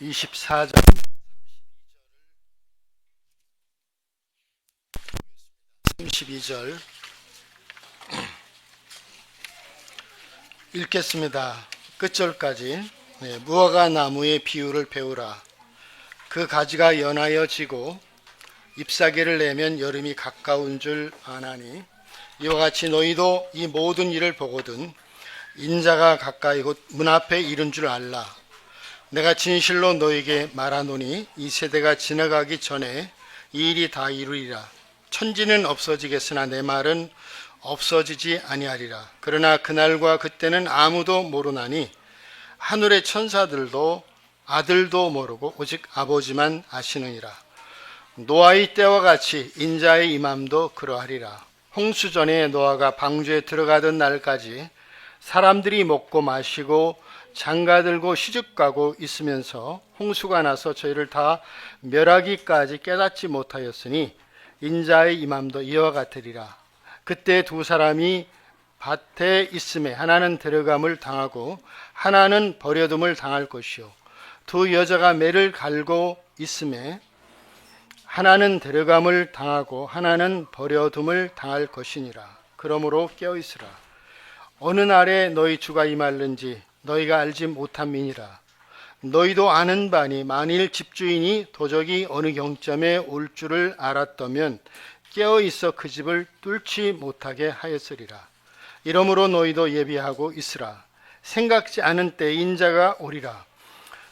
24장 32절 읽겠습니다. 끝절까지. 무화과 나무의 비유를 배우라. 그 가지가 연하여 지고 잎사귀를 내면 여름이 가까운 줄 아나니 이와 같이 너희도 이 모든 일을 보거든 인자가 가까이 곧 문 앞에 이른 줄 알라. 내가 진실로 너에게 말하노니 이 세대가 지나가기 전에 이 일이 다 이루리라. 천지는 없어지겠으나 내 말은 없어지지 아니하리라. 그러나 그날과 그때는 아무도 모르나니 하늘의 천사들도 아들도 모르고 오직 아버지만 아시느니라. 노아의 때와 같이 인자의 임함도 그러하리라. 홍수 전에 노아가 방주에 들어가던 날까지 사람들이 먹고 마시고 장가들고 시집가고 있으면서 홍수가 나서 저희를 다 멸하기까지 깨닫지 못하였으니 인자의 임함도 이와 같으리라. 그때 두 사람이 밭에 있음에 하나는 데려감을 당하고 하나는 버려둠을 당할 것이요 두 여자가 매를 갈고 있음에 하나는 데려감을 당하고 하나는 버려둠을 당할 것이니라. 그러므로 깨어있으라. 어느 날에 너희 주가 임할는지 너희가 알지 못함이니라. 너희도 아는 바니 만일 집주인이 도적이 어느 경점에 올 줄을 알았다면 깨어있어 그 집을 뚫지 못하게 하였으리라. 이러므로 너희도 예비하고 있으라. 생각지 않은 때 인자가 오리라.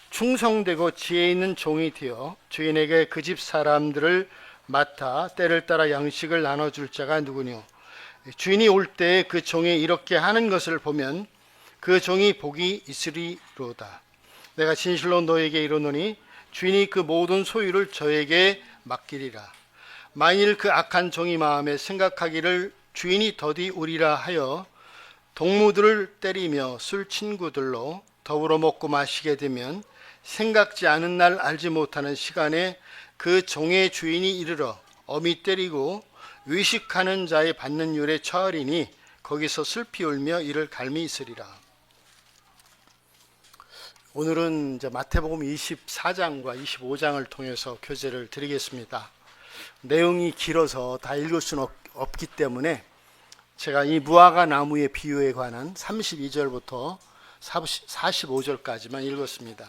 충성되고 지혜 있는 종이 되어 주인에게 그 집 사람들을 맡아 때를 따라 양식을 나눠줄 자가 누구뇨. 주인이 올 때 그 종이 이렇게 하는 것을 보면 그 종이 복이 있으리로다. 내가 진실로 너에게 이르노니 주인이 그 모든 소유를 저에게 맡기리라. 만일 그 악한 종이 마음에 생각하기를 주인이 더디 오리라 하여 동무들을 때리며 술 친구들로 더불어 먹고 마시게 되면 생각지 않은 날 알지 못하는 시간에 그 종의 주인이 이르러 엄히 때리고 위식하는 자의 받는 율에 처하리니 거기서 슬피 울며 이를 갈미 있으리라. 오늘은 이제 마태복음 24장과 25장을 통해서 교제를 드리겠습니다. 내용이 길어서 다 읽을 수는 없기 때문에 제가 이 무화과 나무의 비유에 관한 32절부터 45절까지만 읽었습니다.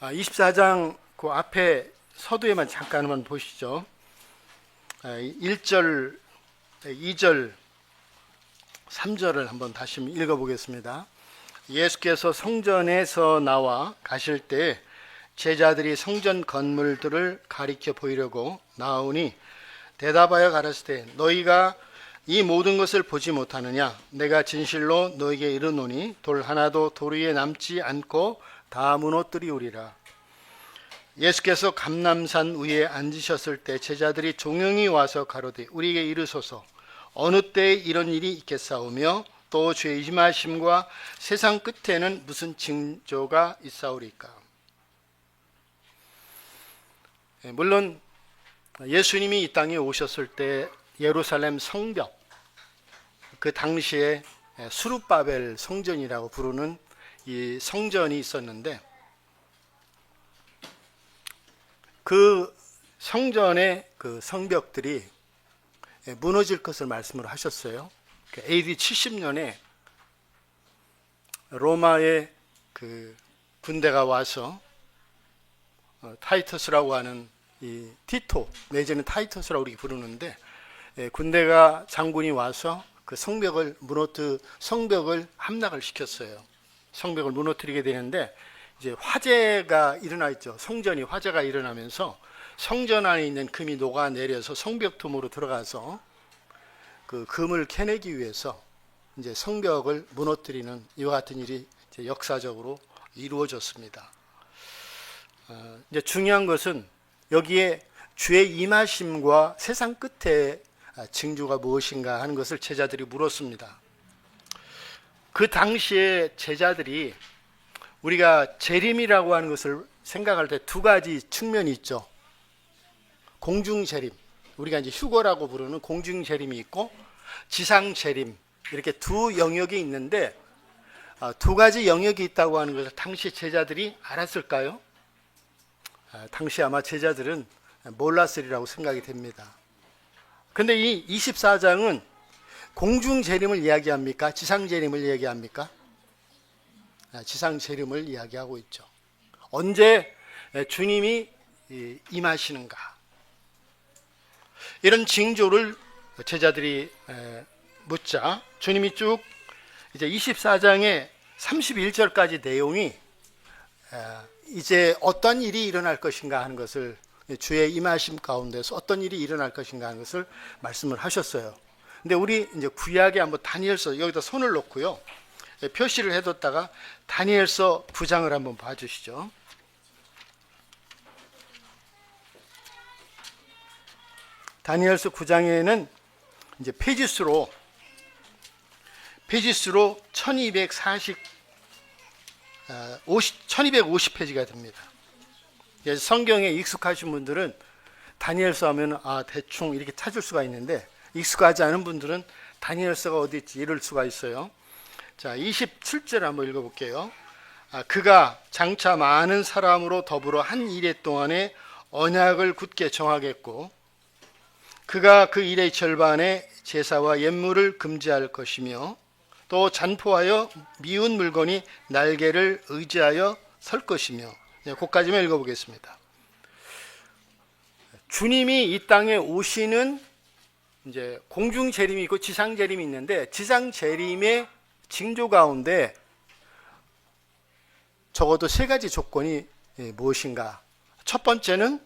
24장 그 앞에 서두에만 잠깐만 보시죠. 1절, 2절, 3절을 한번 다시 읽어보겠습니다. 예수께서 성전에서 나와 가실 때 제자들이 성전 건물들을 가리켜 보이려고 나오니 대답하여 가라사대 너희가 이 모든 것을 보지 못하느냐. 내가 진실로 너에게 이르노니 돌 하나도 돌 위에 남지 않고 다 무너뜨리우리라. 예수께서 감람산 위에 앉으셨을 때 제자들이 종영이 와서 가로되 우리에게 이르소서 어느 때에 이런 일이 있겠사오며 또 주의 임하심과 세상 끝에는 무슨 징조가 있사오리까. 물론 예수님이 이 땅에 오셨을 때 예루살렘 성벽, 그 당시에 수룹바벨 성전이라고 부르는 이 성전이 있었는데 그 성전의 그 성벽들이 무너질 것을 말씀을 하셨어요. AD 70년에 로마의 그 군대가 와서 타이터스라고 하는 이 티토 내지는 타이터스라고 우리 부르는데 군대가 장군이 와서 그 성벽을 함락을 시켰어요. 성벽을 무너뜨리게 되는데 이제 화재가 일어나 있죠. 성전이 화재가 일어나면서 성전 안에 있는 금이 녹아내려서 성벽 틈으로 들어가서 그 금을 캐내기 위해서 이제 성벽을 무너뜨리는 이와 같은 일이 이제 역사적으로 이루어졌습니다. 이제 중요한 것은 여기에 주의 임하심과 세상 끝에 징조가 무엇인가 하는 것을 제자들이 물었습니다. 그 당시에 제자들이 우리가 재림이라고 하는 것을 생각할 때 두 가지 측면이 있죠. 공중재림, 우리가 이제 휴거라고 부르는 공중재림이 있고 지상재림, 이렇게 두 영역이 있는데 두 가지 영역이 있다고 하는 것을 당시 제자들이 알았을까요? 당시 아마 제자들은 몰랐으리라고 생각이 됩니다. 근데 이 24장은 공중 재림을 이야기합니까? 지상 재림을 이야기합니까? 지상 재림을 이야기하고 있죠. 언제 주님이 임하시는가? 이런 징조를 제자들이 묻자 주님이 쭉 이제 24장의 31절까지 내용이 이제 어떤 일이 일어날 것인가 하는 것을 주의 임하심 가운데서 어떤 일이 일어날 것인가 하는 것을 말씀을 하셨어요. 근데 우리 이제 구약에 한번 다니엘서 여기다 손을 놓고요. 표시를 해뒀다가 다니엘서 9장을 한번 봐주시죠. 다니엘서 9장에는 이제 페이지수로 1250페이지가 됩니다. 성경에 익숙하신 분들은 다니엘서 하면 대충 이렇게 찾을 수가 있는데 익숙하지 않은 분들은 다니엘서가 어디 있지 이럴 수가 있어요. 자, 27절 한번 읽어볼게요. 그가 장차 많은 사람으로 더불어 한 이래 동안에 언약을 굳게 정하겠고 그가 그 일의 절반에 제사와 옛물을 금지할 것이며 또 잔포하여 미운 물건이 날개를 의지하여 설 것이며 그까지만 읽어보겠습니다. 주님이 이 땅에 오시는 이제 공중 재림이 있고 지상 재림이 있는데 지상 재림의 징조 가운데 적어도 세 가지 조건이 무엇인가? 첫 번째는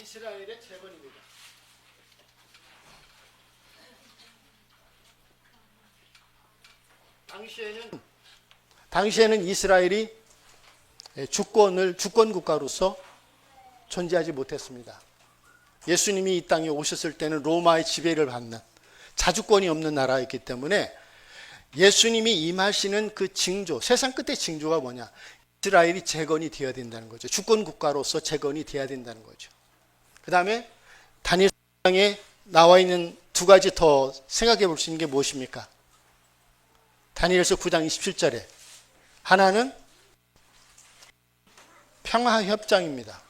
이스라엘의 재건입니다. 당시에는 이스라엘이 주권 국가로서 존재하지 못했습니다. 예수님이 이 땅에 오셨을 때는 로마의 지배를 받는 자주권이 없는 나라였기 때문에 예수님이 임하시는 그 징조, 세상 끝의 징조가 뭐냐? 이스라엘이 재건이 되어야 된다는 거죠. 주권 국가로서 재건이 되어야 된다는 거죠. 그 다음에 다니엘서에 나와 있는 두 가지 더 생각해 볼 수 있는 게 무엇입니까? 다니엘서 9장 27절에 하나는 평화협정입니다.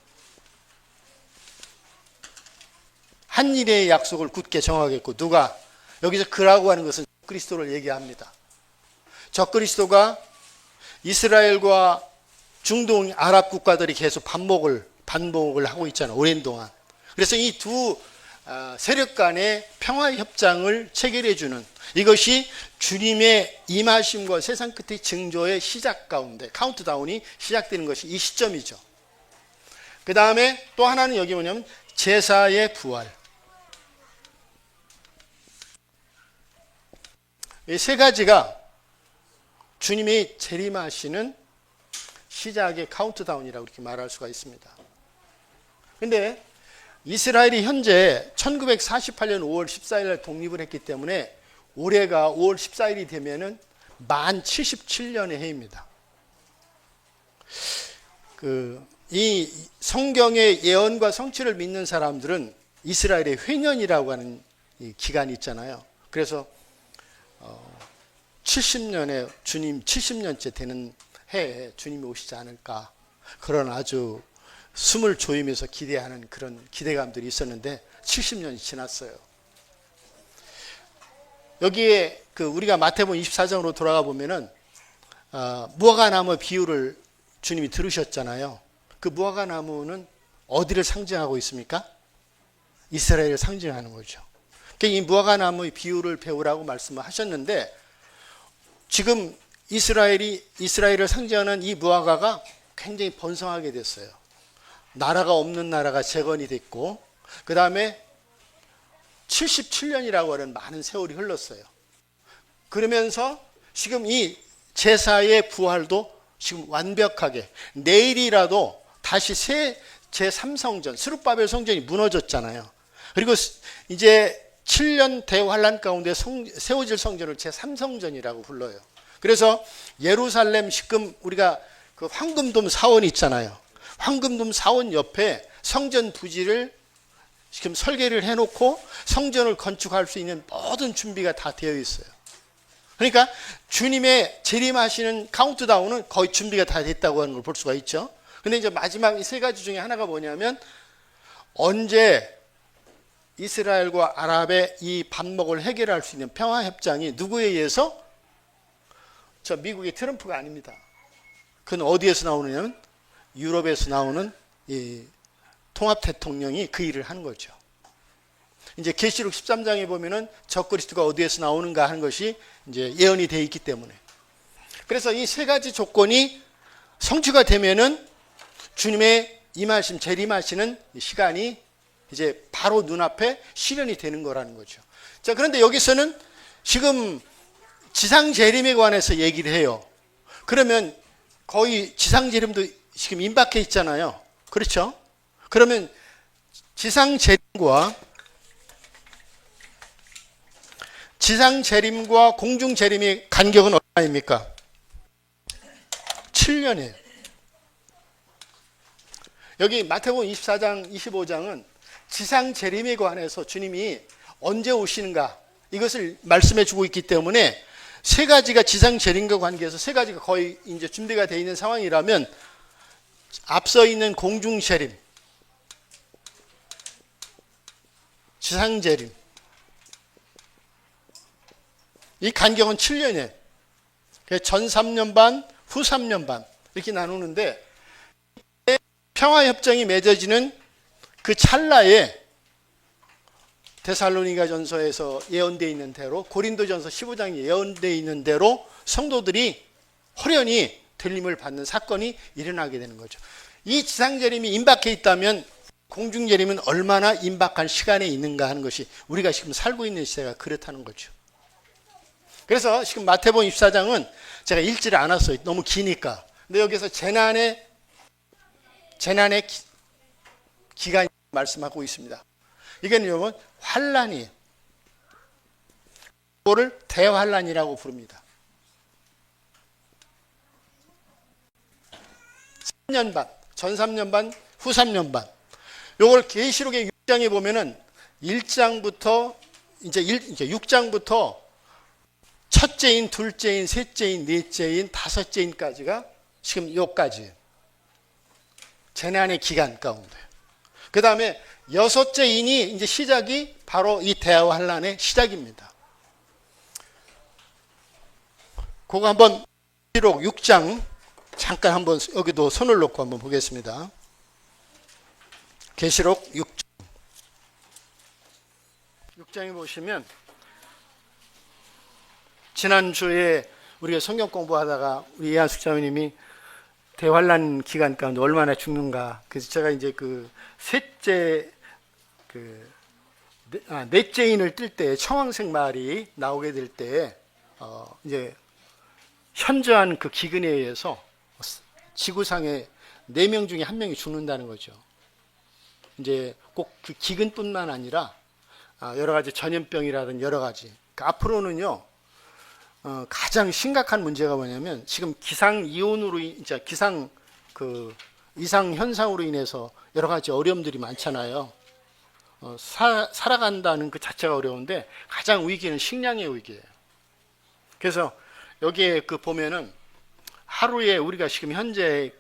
한 일의 약속을 굳게 정하겠고 누가 여기서 그라고 하는 것은 그리스도를 얘기합니다. 저 그리스도가 이스라엘과 중동 아랍 국가들이 계속 반복을 하고 있잖아요. 오랜 동안. 그래서 이 두 세력 간의 평화협정을 체결해 주는 이것이 주님의 임하심과 세상 끝의 징조의 시작 가운데 카운트다운이 시작되는 것이 이 시점이죠. 그 다음에 또 하나는 여기 뭐냐면 제사의 부활. 이 세 가지가 주님이 재림하시는 시작의 카운트다운이라고 이렇게 말할 수가 있습니다. 그런데 이스라엘이 현재 1948년 5월 14일 독립을 했기 때문에 올해가 5월 14일이 되면은 만 77년의 해입니다. 이 성경의 예언과 성취를 믿는 사람들은 이스라엘의 회년이라고 하는 이 기간이 있잖아요. 그래서 70년에 주님 70년째 되는 해에 주님이 오시지 않을까 그런 아주 숨을 조이면서 기대하는 그런 기대감들이 있었는데 70년이 지났어요. 여기에 우리가 마태복음 24장으로 돌아가 보면은 무화과 나무 비유를 주님이 들으셨잖아요. 그 무화과 나무는 어디를 상징하고 있습니까? 이스라엘을 상징하는 거죠. 이 무화과 나무의 비유를 배우라고 말씀을 하셨는데 지금 이스라엘을 상징하는 이 무화과가 굉장히 번성하게 됐어요. 나라가 없는 나라가 재건이 됐고 그 다음에 77년이라고 하는 많은 세월이 흘렀어요. 그러면서 지금 이 제사의 부활도 지금 완벽하게 내일이라도 다시 새 제3성전 스룹바벨 성전이 무너졌잖아요. 그리고 이제 7년 대환란 가운데 세워질 성전을 제3성전이라고 불러요. 그래서 예루살렘 지금 우리가 그 황금돔 사원 있잖아요. 황금돔 사원 옆에 성전 부지를 지금 설계를 해놓고 성전을 건축할 수 있는 모든 준비가 다 되어 있어요. 그러니까 주님의 재림하시는 카운트다운은 거의 준비가 다 됐다고 하는 걸 볼 수가 있죠. 근데 이제 마지막 이 세 가지 중에 하나가 뭐냐면, 언제 이스라엘과 아랍의 이 반목을 해결할 수 있는 평화협정이 누구에 의해서? 저 미국의 트럼프가 아닙니다. 그건 어디에서 나오느냐면 유럽에서 나오는 이 통합 대통령이 그 일을 하는 거죠. 이제 계시록 13장에 보면은 적그리스도가 어디에서 나오는가 하는 것이 이제 예언이 되어 있기 때문에. 그래서 이 세 가지 조건이 성취가 되면은 주님의 임하심, 재림하시는 시간이 이제 바로 눈앞에 실현이 되는 거라는 거죠. 자, 그런데 여기서는 지금 지상 재림에 관해서 얘기를 해요. 그러면 거의 지상 재림도 지금 임박해 있잖아요. 그렇죠? 그러면 지상 재림과 공중 재림의 간격은 얼마입니까? 7년이에요. 여기 마태복음 24장, 25장은 지상 재림에 관해서 주님이 언제 오시는가 이것을 말씀해 주고 있기 때문에 세 가지가 지상 재림과 관계해서 세 가지가 거의 이제 준비가 되어 있는 상황이라면, 앞서 있는 공중 재림, 지상 재림, 이 간격은 7년이에요. 전 3년 반, 후 3년 반 이렇게 나누는데, 평화협정이 맺어지는 그 찰나에 데살로니가 전서에서 예언되어 있는 대로, 고린도전서 15장에 예언되어 있는 대로 성도들이 호련히 들림을 받는 사건이 일어나게 되는 거죠. 이 지상재림이 임박해 있다면 공중재림은 얼마나 임박한 시간에 있는가 하는 것이 우리가 지금 살고 있는 시대가 그렇다는 거죠. 그래서 지금 마태복음 24장은 제가 읽지를 않았어요. 너무 기니까. 근데 여기서 재난의 기간 말씀하고 있습니다. 이건 여러분 환란이에요. 이거를 대환란이라고 부릅니다. 3년 반, 전 3년 반, 후 3년 반. 요걸 계시록의 6장에 보면은 1장부터 이제 6장부터 첫째인, 둘째인, 셋째인, 넷째인, 다섯째인까지가 지금 요까지 재난의 기간 가운데. 그 다음에 여섯째 인이 이제 시작이 바로 이 대환란의 시작입니다. 그거 한번 계시록 6장 잠깐 한번 여기도 손을 놓고 한번 보겠습니다. 계시록 6장에 보시면, 지난주에 우리가 성경 공부하다가 우리 이한숙 자매님이 대환란 기간 가운데 얼마나 죽는가. 그래서 제가 이제 그 넷째인을 뜰 때 청황색 말이 나오게 될 때 이제 현저한 그 기근에 의해서 지구상에 4명 중에 1명이 죽는다는 거죠. 이제 꼭 그 기근뿐만 아니라 여러 가지 전염병이라든지 여러 가지. 그러니까 앞으로는요. 가장 심각한 문제가 뭐냐면, 지금 기상 이온으로 기상 이상 현상으로 인해서 여러 가지 어려움들이 많잖아요. 살아간다는 그 자체가 어려운데 가장 위기는 식량의 위기예요. 그래서 여기에 보면은 하루에 우리가 지금 현재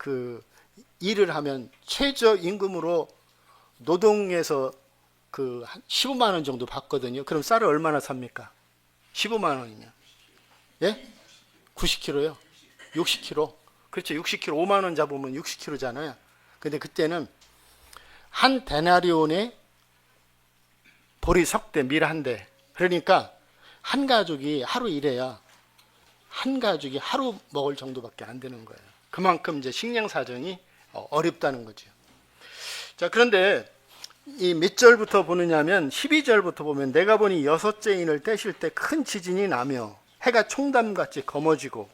일을 하면 최저 임금으로 노동에서 15만 원 정도 받거든요. 그럼 쌀을 얼마나 삽니까? 15만 원이면. 예? 90kg요? 60kg. 그렇죠. 60kg, 5만 원 잡으면 60kg잖아요. 근데 그때는 한 데나리온에 보리 석대, 밀 한 대. 그러니까 한 가족이 하루 일해야 한 가족이 하루 먹을 정도밖에 안 되는 거예요. 그만큼 이제 식량 사정이 어렵다는 거죠. 자, 그런데 이 몇 절부터 보느냐면 12절부터 보면, 내가 보니 여섯째 인을 떼실 때 큰 지진이 나며 해가 총담같이 검어지고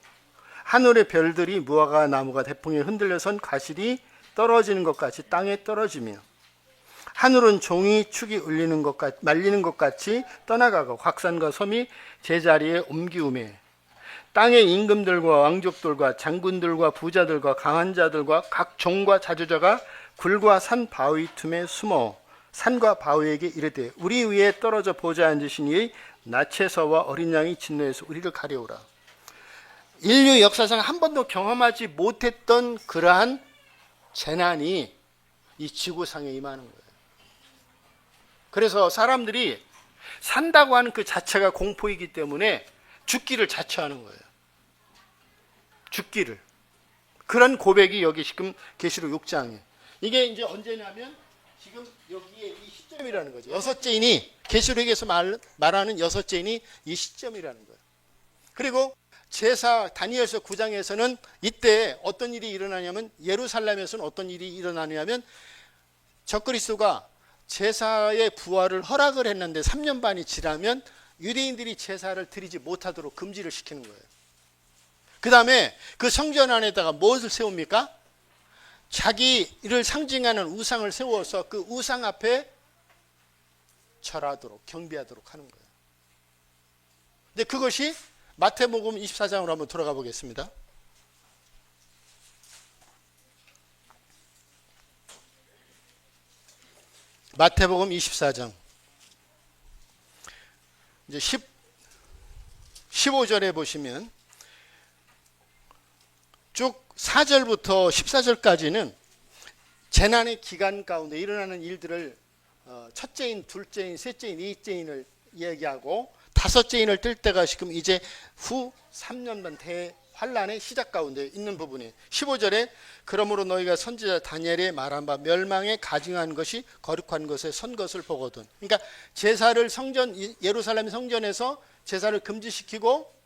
하늘의 별들이 무화과 나무가 대풍에 흔들려선 가실이 떨어지는 것 같이 땅에 떨어지며, 하늘은 종이 축이 울리는 것 같이 말리는 것 같이 떠나가고 확산과 섬이 제자리에 옮기우매, 땅의 임금들과 왕족들과 장군들과 부자들과 강한 자들과 각 종과 자주자가 굴과 산 바위 틈에 숨어 산과 바위에게 이르되 우리 위에 떨어져 보좌 앉으신 이의 나체서와 어린 양이 진노에서 우리를 가려우라. 인류 역사상 한 번도 경험하지 못했던 그러한 재난이 이 지구상에 임하는 거예요. 그래서 사람들이 산다고 하는 그 자체가 공포이기 때문에 죽기를 자처하는 거예요. 죽기를. 그런 고백이 여기 지금 계시록 6장에. 이게 이제 언제냐면 지금 여기에 이 시점이라는 거죠. 여섯째 인이 계시록에서 말하는 여섯째 인이 이 시점이라는 거예요. 그리고 제사 다니엘서 9장에서는 이때 어떤 일이 일어나냐면 예루살렘에서는 어떤 일이 일어나냐면 적그리스도가 제사의 부활을 허락을 했는데 3년 반이 지나면 유대인들이 제사를 드리지 못하도록 금지를 시키는 거예요. 그 다음에 그 성전 안에다가 무엇을 세웁니까? 자기를 상징하는 우상을 세워서 그 우상 앞에 절하도록 경배하도록 하는 거예요. 근데 그것이 마태복음 24장으로 한번 돌아가 보겠습니다. 마태복음 24장 이제 15절에 보시면 쭉 4절부터 14절까지는 재난의 기간 가운데 일어나는 일들을 첫째인, 둘째인, 셋째인, 넷째인을 이야기하고 다섯째인을 뜰 때가 지금 이제 후 3년간 대환란의 시작 가운데 있는 부분이 15절에 그러므로 너희가 선지자 다니엘의 말한 바 멸망에 가증한 것이 거룩한 것에 선 것을 보거든. 그러니까 제사를 예루살렘 성전에서 제사를 금지시키고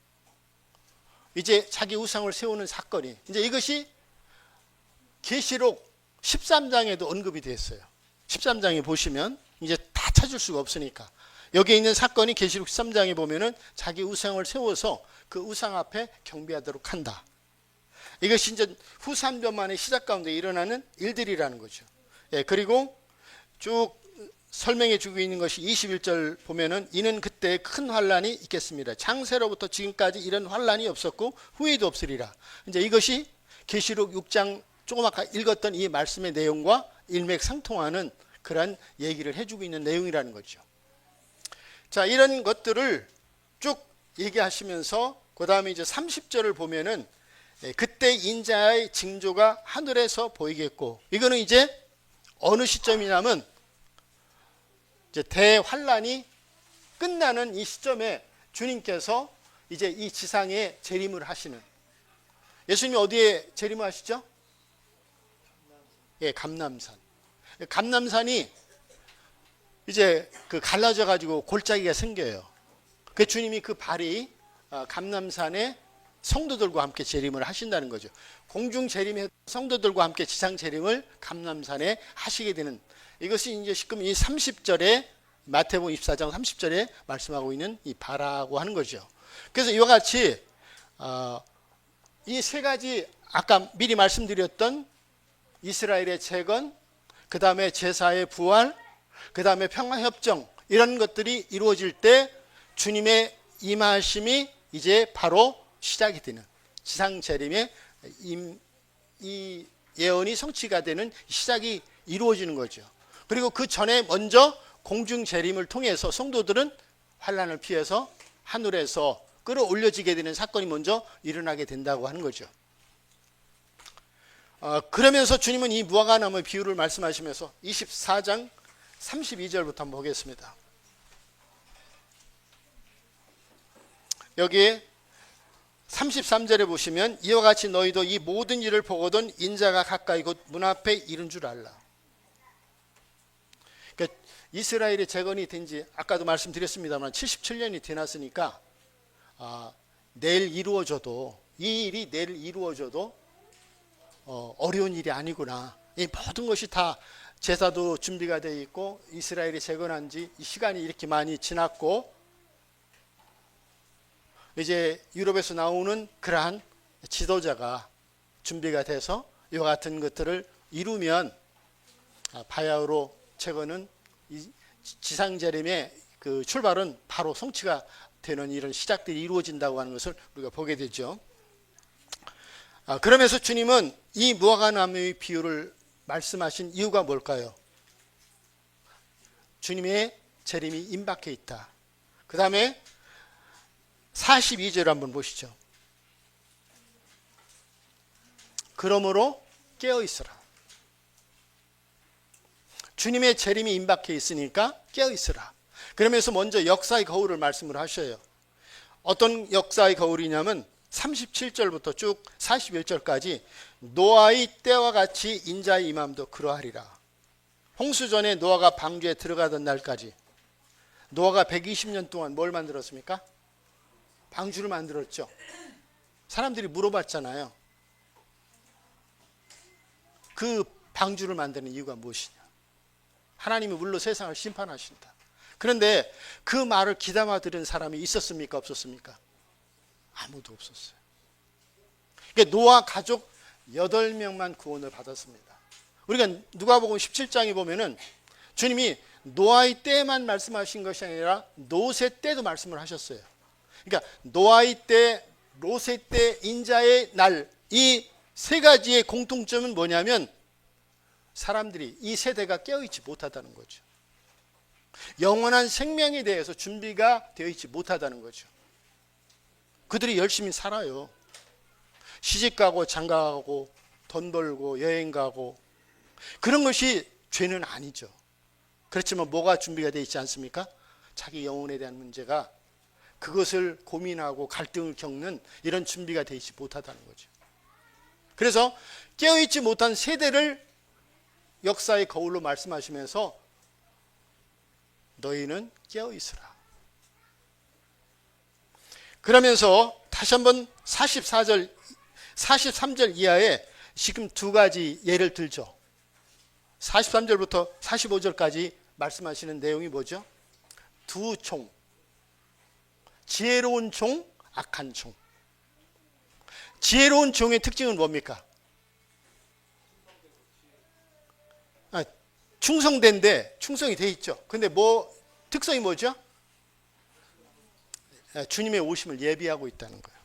이제 자기 우상을 세우는 사건이 이제 이것이 계시록 13장에도 언급이 됐어요. 13장에 보시면 이제 다 찾을 수가 없으니까 여기 있는 사건이 계시록 13장에 보면은 자기 우상을 세워서 그 우상 앞에 경배하도록 한다. 이것이 이제 후 3년 만에 시작 가운데 일어나는 일들이라는 거죠. 예, 그리고 쭉 설명해 주고 있는 것이 21절 보면은 이는 그때 큰 환란이 있겠습니다. 창세로부터 지금까지 이런 환란이 없었고 후에도 없으리라. 이제 이것이 계시록 6장 조금 아까 읽었던 이 말씀의 내용과 일맥상통하는 그런 얘기를 해주고 있는 내용이라는 거죠. 자, 이런 것들을 쭉 얘기하시면서 그 다음에 이제 30절을 보면은 그때 인자의 징조가 하늘에서 보이겠고 이거는 이제 어느 시점이냐면 이제 대환란이 끝나는 이 시점에 주님께서 이제 이 지상에 재림을 하시는 예수님이 어디에 재림을 하시죠? 예, 감람산. 감람산이 이제 그 갈라져 가지고 골짜기가 생겨요. 그 주님이 그 발이 감람산에 성도들과 함께 재림을 하신다는 거죠. 공중 재림에 성도들과 함께 지상 재림을 감람산에 하시게 되는 이것이 이제 지금 이 30절에 마태복음 24장 30절에 말씀하고 있는 이 바라고 하는 거죠. 그래서 이와 같이 이 세 가지 아까 미리 말씀드렸던 이스라엘의 재건, 그 다음에 제사의 부활, 그 다음에 평화협정 이런 것들이 이루어질 때 주님의 임하심이 이제 바로 시작이 되는 지상재림의 이 예언이 성취가 되는 시작이 이루어지는 거죠. 그리고 그 전에 먼저 공중재림을 통해서 성도들은 환난을 피해서 하늘에서 끌어올려지게 되는 사건이 먼저 일어나게 된다고 하는 거죠. 그러면서 주님은 이 무화과나무의 비유를 말씀하시면서 24장 32절부터 한번 보겠습니다. 여기에 33절에 보시면 이와 같이 너희도 이 모든 일을 보거든 인자가 가까이 곧 문 앞에 이른 줄 알라. 그러니까 이스라엘의 재건이 된 지 아까도 말씀드렸습니다만 77년이 지났으니까 내일 이루어져도 이 일이 내일 이루어져도 어려운 일이 아니구나. 이 모든 것이 다 제사도 준비가 되어 있고 이스라엘이 재건한 지 시간이 이렇게 많이 지났고 이제 유럽에서 나오는 그러한 지도자가 준비가 돼서 이와 같은 것들을 이루면 바야흐로 재건은 지상재림의 그 출발은 바로 성취가 되는 이런 시작들이 이루어진다고 하는 것을 우리가 보게 되죠. 그러면서 주님은 이 무화과나무의 비유를 말씀하신 이유가 뭘까요? 주님의 재림이 임박해 있다. 그 다음에 42절 한번 보시죠. 그러므로 깨어있으라. 주님의 재림이 임박해 있으니까 깨어있으라. 그러면서 먼저 역사의 거울을 말씀을 하셔요. 어떤 역사의 거울이냐면 37절부터 쭉 41절까지 노아의 때와 같이 인자의 임함도 그러하리라. 홍수전에 노아가 방주에 들어가던 날까지 노아가 120년 동안 뭘 만들었습니까? 방주를 만들었죠. 사람들이 물어봤잖아요. 그 방주를 만드는 이유가 무엇이냐? 하나님이 물로 세상을 심판하신다. 그런데 그 말을 귀담아 들은 사람이 있었습니까? 없었습니까? 아무도 없었어요. 그러니까 노아 가족 8명만 구원을 받았습니다. 우리가 누가복음 17장에 보면은 주님이 노아의 때만 말씀하신 것이 아니라 롯의 때도 말씀을 하셨어요. 그러니까 노아의 때, 롯의 때, 인자의 날, 이 세 가지의 공통점은 뭐냐면 사람들이 이 세대가 깨어있지 못하다는 거죠. 영원한 생명에 대해서 준비가 되어 있지 못하다는 거죠. 그들이 열심히 살아요. 시집가고 장가가고 돈 벌고 여행 가고 그런 것이 죄는 아니죠. 그렇지만 뭐가 준비가 되어 있지 않습니까? 자기 영혼에 대한 문제가 그것을 고민하고 갈등을 겪는 이런 준비가 되어 있지 못하다는 거죠. 그래서 깨어있지 못한 세대를 역사의 거울로 말씀하시면서 너희는 깨어있으라. 그러면서 다시 한번 44절, 43절 이하에 지금 두 가지 예를 들죠. 43절부터 45절까지 말씀하시는 내용이 뭐죠? 두 종, 지혜로운 종, 악한 종. 지혜로운 종의 특징은 뭡니까? 충성된데 충성이 돼 있죠. 근데 특성이 뭐죠? 주님의 오심을 예비하고 있다는 거예요.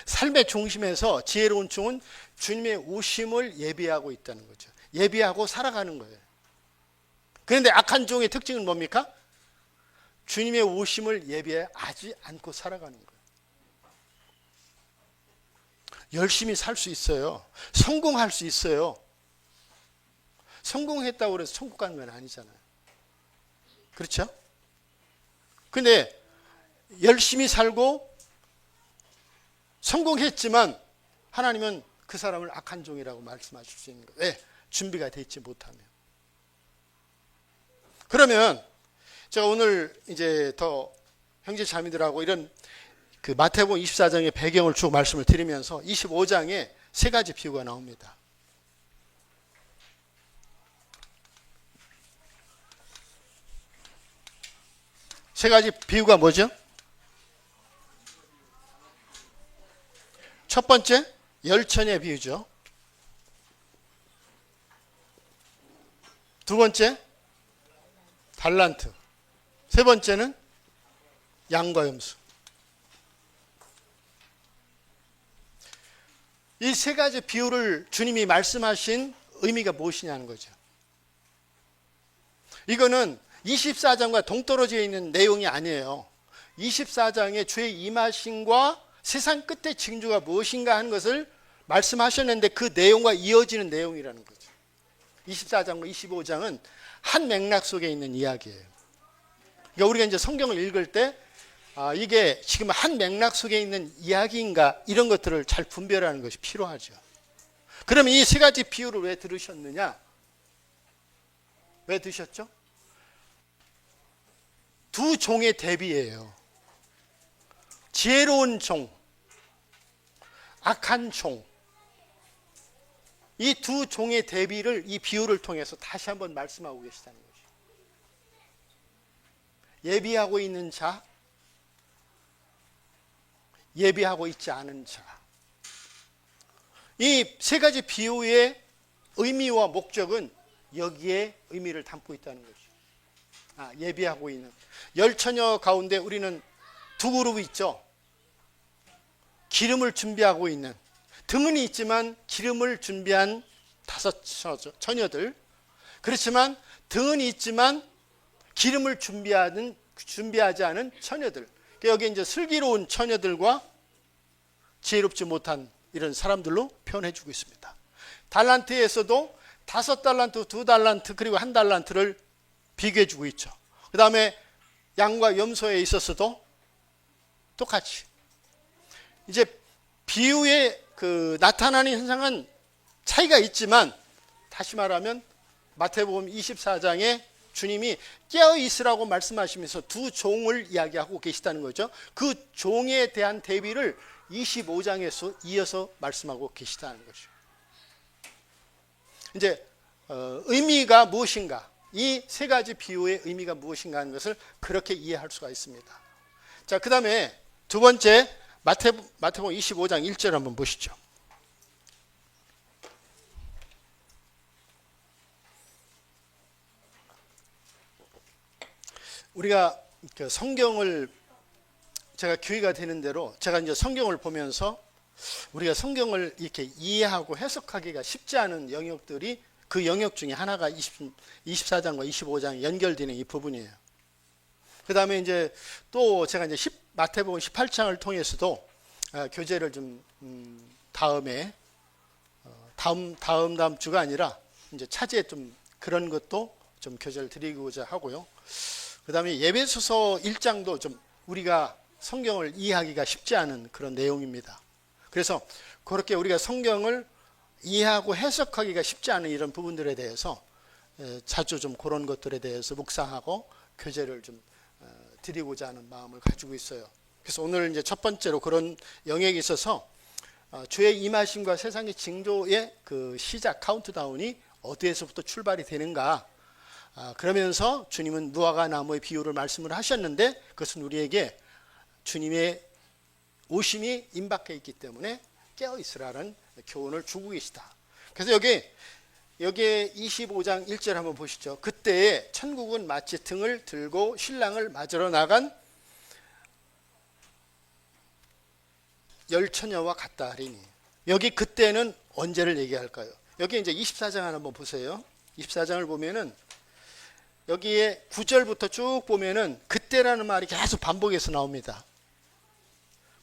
삶의 중심에서 지혜로운 종은 주님의 오심을 예비하고 있다는 거죠. 예비하고 살아가는 거예요. 그런데 악한 종의 특징은 뭡니까? 주님의 오심을 예비하지 않고 살아가는 거예요. 열심히 살 수 있어요. 성공할 수 있어요. 성공했다고 해서 천국 가는 건 아니잖아요. 그렇죠? 근데 열심히 살고 성공했지만 하나님은 그 사람을 악한 종이라고 말씀하실 수 있는 거예요. 왜? 준비가 되어 있지 못하면. 그러면 제가 오늘 이제 더 형제 자매들하고 이런 그 마태복음 24장의 배경을 쭉 말씀을 드리면서 25장에 세 가지 비유가 나옵니다. 세 가지 비유가 뭐죠? 첫 번째, 열천의 비유죠. 두 번째, 달란트. 세 번째는 양과 염소. 이 세 가지 비유를 주님이 말씀하신 의미가 무엇이냐는 거죠. 이거는 24장과 동떨어져 있는 내용이 아니에요. 24장에 주의 임하심과 세상 끝의 징조가 무엇인가 하는 것을 말씀하셨는데 그 내용과 이어지는 내용이라는 거죠. 24장과 25장은 한 맥락 속에 있는 이야기예요. 그러니까 우리가 이제 성경을 읽을 때 이게 지금 한 맥락 속에 있는 이야기인가 이런 것들을 잘 분별하는 것이 필요하죠. 그러면 이 세 가지 비유를 왜 들으셨느냐? 왜 들으셨죠? 두 종의 대비예요. 지혜로운 종, 악한 종. 이 두 종의 대비를 이 비유를 통해서 다시 한번 말씀하고 계시다는 거죠. 예비하고 있는 자, 예비하고 있지 않은 자. 이 세 가지 비유의 의미와 목적은 여기에 의미를 담고 있다는 거죠. 예비하고 있는. 열처녀 가운데 우리는 두 그룹이 있죠. 기름을 준비하고 있는. 등은 있지만 기름을 준비한 5 처녀들. 그렇지만 등은 있지만 기름을 준비하지 않은 처녀들. 여기 이제 슬기로운 처녀들과 지혜롭지 못한 이런 사람들로 표현해주고 있습니다. 달란트에서도 5달란트, 2달란트 그리고 1달란트를 비교해주고 있죠. 그 다음에 양과 염소에 있어서도 똑같이 이제 비유에 그 나타나는 현상은 차이가 있지만, 다시 말하면 마태복음 24장에 주님이 깨어 있으라고 말씀하시면서 두 종을 이야기하고 계시다는 거죠. 그 종에 대한 대비를 25장에서 이어서 말씀하고 계시다는 거죠. 이제 의미가 무엇인가, 이 세 가지 비유의 의미가 무엇인가 하는 것을 그렇게 이해할 수가 있습니다. 자, 그 다음에 두 번째 마태복음 25장 1절 한번 보시죠. 우리가 성경을, 제가 교회가 되는 대로 제가 이제 성경을 보면서 우리가 성경을 이렇게 이해하고 해석하기가 쉽지 않은 영역들이, 그 영역 중에 하나가 24장과 25장 연결되는 이 부분이에요. 그 다음에 이제 또 제가 이제 마태복음 18장을 통해서도 교재를 좀 다음 주가 아니라 이제 차지에 좀 그런 것도 좀 교재를 드리고자 하고요. 그 다음에 에베소서 1장도 좀 우리가 성경을 이해하기가 쉽지 않은 그런 내용입니다. 그래서 그렇게 우리가 성경을 이해하고 해석하기가 쉽지 않은 이런 부분들에 대해서 자주 좀 그런 것들에 대해서 묵상하고 교재를 좀 드리고자 하는 마음을 가지고 있어요. 그래서 오늘 이제 첫 번째로 그런 영역에 있어서 주의 임하심과 세상의 징조의 그 시작 카운트다운이 어디에서부터 출발이 되는가, 그러면서 주님은 무화과 나무의 비유를 말씀을 하셨는데, 그것은 우리에게 주님의 오심이 임박해 있기 때문에 깨어 있으라는 교훈을 주고 계시다. 그래서 여기에 25장 1절 한번 보시죠. 그때에 천국은 마치 등을 들고 신랑을 맞으러 나간 열처녀와 같다 하리니. 여기 그때는 언제를 얘기할까요? 여기 이제 24장 한번 보세요. 24장을 보면은 여기에 9절부터 쭉 보면은 그때라는 말이 계속 반복해서 나옵니다.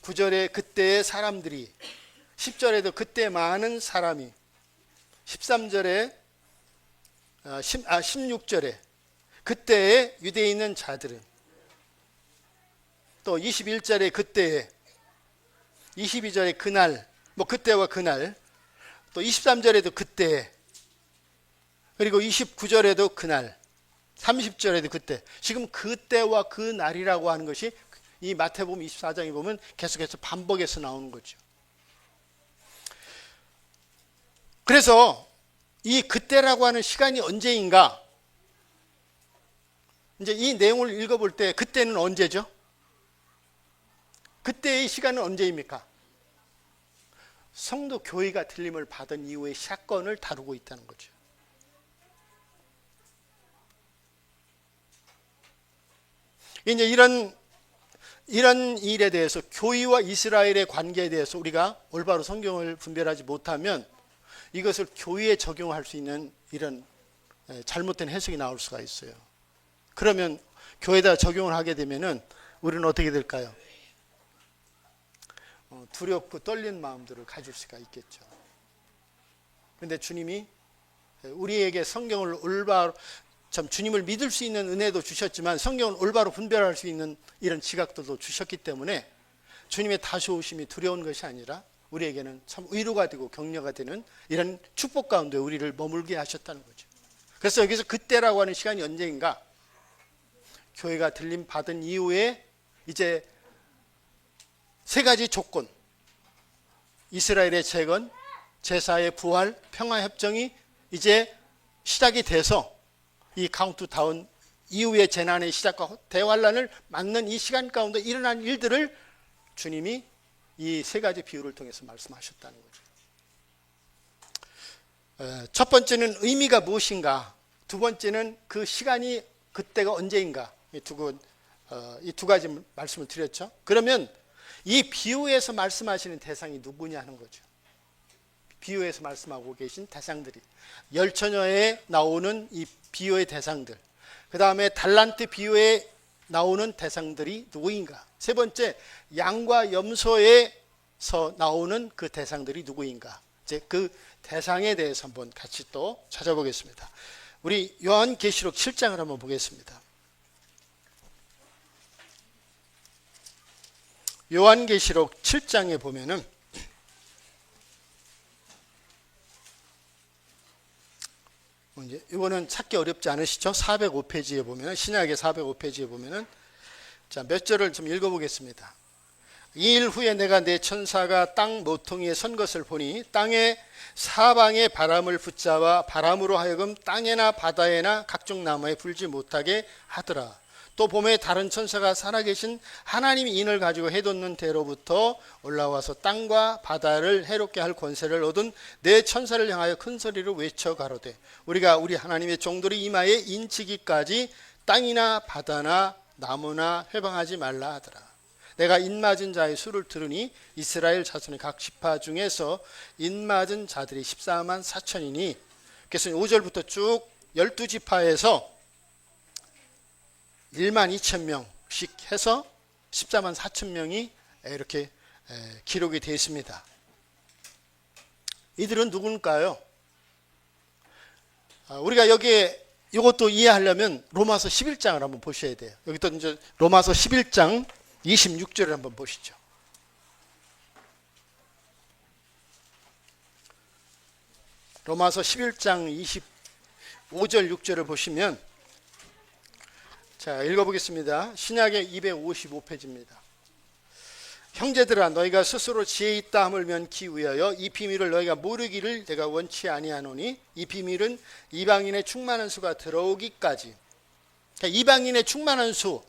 9절에 그때의 사람들이, 10절에도 그때 많은 사람이, 13절에 16절에 그때의 유대에 있는 자들은, 또 21절에 그때에, 22절에 그날, 뭐 그때와 그날, 또 23절에도 그때, 그리고 29절에도 그날, 30절에도 그때. 지금 그때와 그 날이라고 하는 것이 이 마태복음 24장에 보면 계속해서 반복해서 나오는 거죠. 그래서 이 그때라고 하는 시간이 언제인가, 이제 이 내용을 읽어볼 때 그때는 언제죠? 그때의 시간은 언제입니까? 성도 교회가 들림을 받은 이후의 사건을 다루고 있다는 거죠. 이제 이런 일에 대해서, 교회와 이스라엘의 관계에 대해서 우리가 올바로 성경을 분별하지 못하면 이것을 교회에 적용할 수 있는 이런 잘못된 해석이 나올 수가 있어요. 그러면 교회에다 적용을 하게 되면은 우리는 어떻게 될까요? 두렵고 떨리는 마음들을 가질 수가 있겠죠. 그런데 주님이 우리에게 성경을 올바로, 참 주님을 믿을 수 있는 은혜도 주셨지만 성경을 올바로 분별할 수 있는 이런 지각들도 주셨기 때문에 주님의 다시 오심이 두려운 것이 아니라 우리에게는 참 위로가 되고 격려가 되는 이런 축복 가운데 우리를 머물게 하셨다는 거죠. 그래서 여기서 그때라고 하는 시간이 언제인가? 교회가 들림 받은 이후에 이제 세 가지 조건, 이스라엘의 재건, 제사의 부활, 평화협정이 이제 시작이 돼서 이 카운트다운 이후의 재난의 시작과 대환란을 맞는 이 시간 가운데 일어난 일들을 주님이 이 세 가지 비유를 통해서 말씀하셨다는 거죠. 첫 번째는 의미가 무엇인가, 두 번째는 그 시간이 그때가 언제인가, 이 두 가지 말씀을 드렸죠. 그러면 이 비유에서 말씀하시는 대상이 누구냐 하는 거죠. 비유에서 말씀하고 계신 대상들이, 열처녀에 나오는 이 비유의 대상들, 그 다음에 달란트 비유에 나오는 대상들이 누구인가? 세 번째, 양과 염소에서 나오는 그 대상들이 누구인가? 이제 그 대상에 대해서 한번 같이 또 찾아보겠습니다. 우리 요한계시록 7장을 한번 보겠습니다. 요한계시록 7장에 보면은 이거는 찾기 어렵지 않으시죠? 405페이지에 보면, 신약의 405페이지에 보면은, 자, 몇 절을 좀 읽어보겠습니다. 이 일 후에 내가 내 천사가 땅 모퉁이에 선 것을 보니 땅의 사방에 바람을 붙잡아 바람으로 하여금 땅에나 바다에나 각종 나무에 불지 못하게 하더라. 또 봄에 다른 천사가 살아계신 하나님이 인을 가지고 해돋는 대로부터 올라와서 땅과 바다를 해롭게 할 권세를 얻은 내 천사를 향하여 큰 소리로 외쳐 가로되 우리가 우리 하나님의 종들이 이마에 인치기까지 땅이나 바다나 나무나 회방하지 말라 하더라. 내가 인맞은 자의 수를 들으니 이스라엘 자손의 각 지파 중에서 인맞은 자들이 14만 4천이니, 그래서 5절부터 쭉 12지파에서 1만 2천 명씩 해서 14만 4천 명이 이렇게 기록이 되어 있습니다. 이들은 누굴까요? 우리가 여기에 이것도 이해하려면 로마서 11장을 한번 보셔야 돼요. 여기 또 이제 로마서 11장 26절을 한번 보시죠. 로마서 11장 25절 6절을 보시면, 자, 읽어보겠습니다. 신약의 255페이지입니다. 형제들아, 너희가 스스로 지혜 있다 함을 면키 위하여 이 비밀을 너희가 모르기를 내가 원치 아니하노니, 이 비밀은 이방인의 충만한 수가 들어오기까지. 그러니까 이방인의 충만한 수,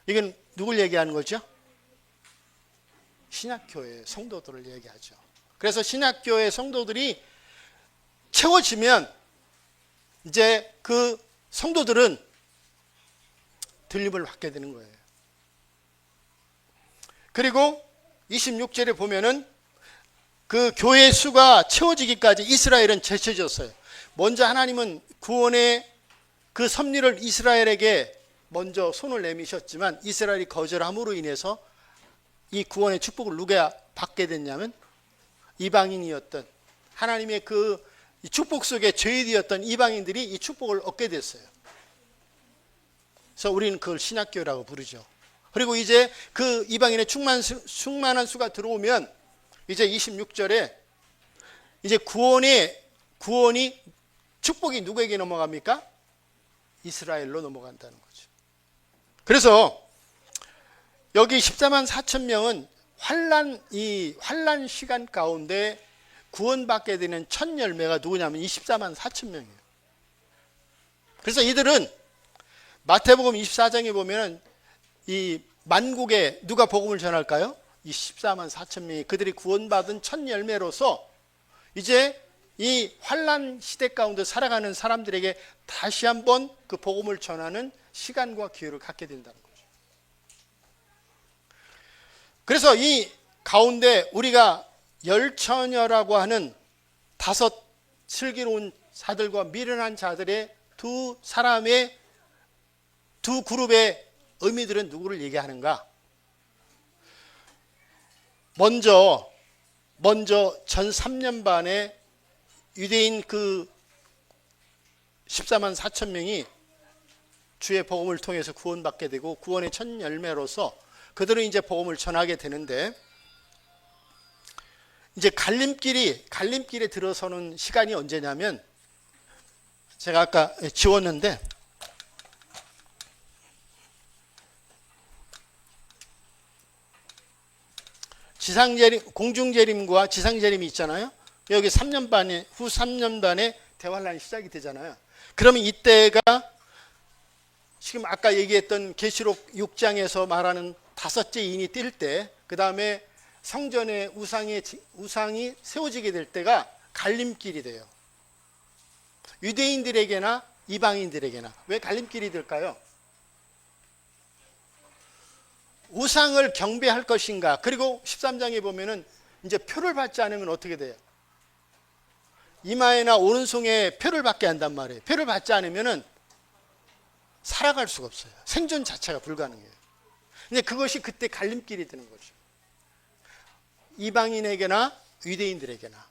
이건 누굴 얘기하는 거죠? 신약교회 성도들을 얘기하죠. 그래서 신약교회 성도들이 채워지면 이제 그 성도들은 들림을 받게 되는 거예요. 그리고 26절에 보면은 그 교회 수가 채워지기까지 이스라엘은 제쳐졌어요. 먼저 하나님은 구원의 그 섭리를 이스라엘에게 먼저 손을 내미셨지만 이스라엘이 거절함으로 인해서 이 구원의 축복을 누가 받게 됐냐면 이방인이었던, 하나님의 그 축복 속에 죄인이었던 이방인들이 이 축복을 얻게 됐어요. 그래서 우리는 그걸 신약교회라고 부르죠. 그리고 이제 그 이방인의 충만한 수가 들어오면 이제 26절에 이제 구원이 축복이 누구에게 넘어갑니까? 이스라엘로 넘어간다는 거죠. 그래서 여기 14만 4천 명은 환란 시간 가운데 구원받게 되는 첫 열매가 누구냐면 24만 4천 명이에요. 그래서 이들은 마태복음 24장에 보면 이 만국에 누가 복음을 전할까요? 이 14만 4천 명이 그들이 구원받은 첫 열매로서 이제 이 환란 시대 가운데 살아가는 사람들에게 다시 한번 그 복음을 전하는 시간과 기회를 갖게 된다는 거죠. 그래서 이 가운데 우리가 열처녀라고 하는 5 슬기로운 자들과 미련한 자들의 두 그룹의 의미들은 누구를 얘기하는가? 먼저 전 3년 반에 유대인 그 14만 4천 명이 주의 복음을 통해서 구원받게 되고 구원의 첫 열매로서 그들은 이제 복음을 전하게 되는데, 이제 갈림길에 들어서는 시간이 언제냐면, 제가 아까 지웠는데 공중재림과 지상재림이 있잖아요. 여기 3년 반에 후 3년 반에 대환란이 시작이 되잖아요. 그러면 이때가 지금 아까 얘기했던 계시록 6장에서 말하는 5째 인이 뜰 때, 그 다음에 성전에 우상이 세워지게 될 때가 갈림길이 돼요. 유대인들에게나 이방인들에게나. 왜 갈림길이 될까요? 우상을 경배할 것인가. 그리고 13장에 보면은 이제 표를 받지 않으면 어떻게 돼요? 이마에나 오른손에 표를 받게 한단 말이에요. 표를 받지 않으면은 살아갈 수가 없어요. 생존 자체가 불가능해요. 근데 그것이 그때 갈림길이 되는 거죠. 이방인에게나 유대인들에게나.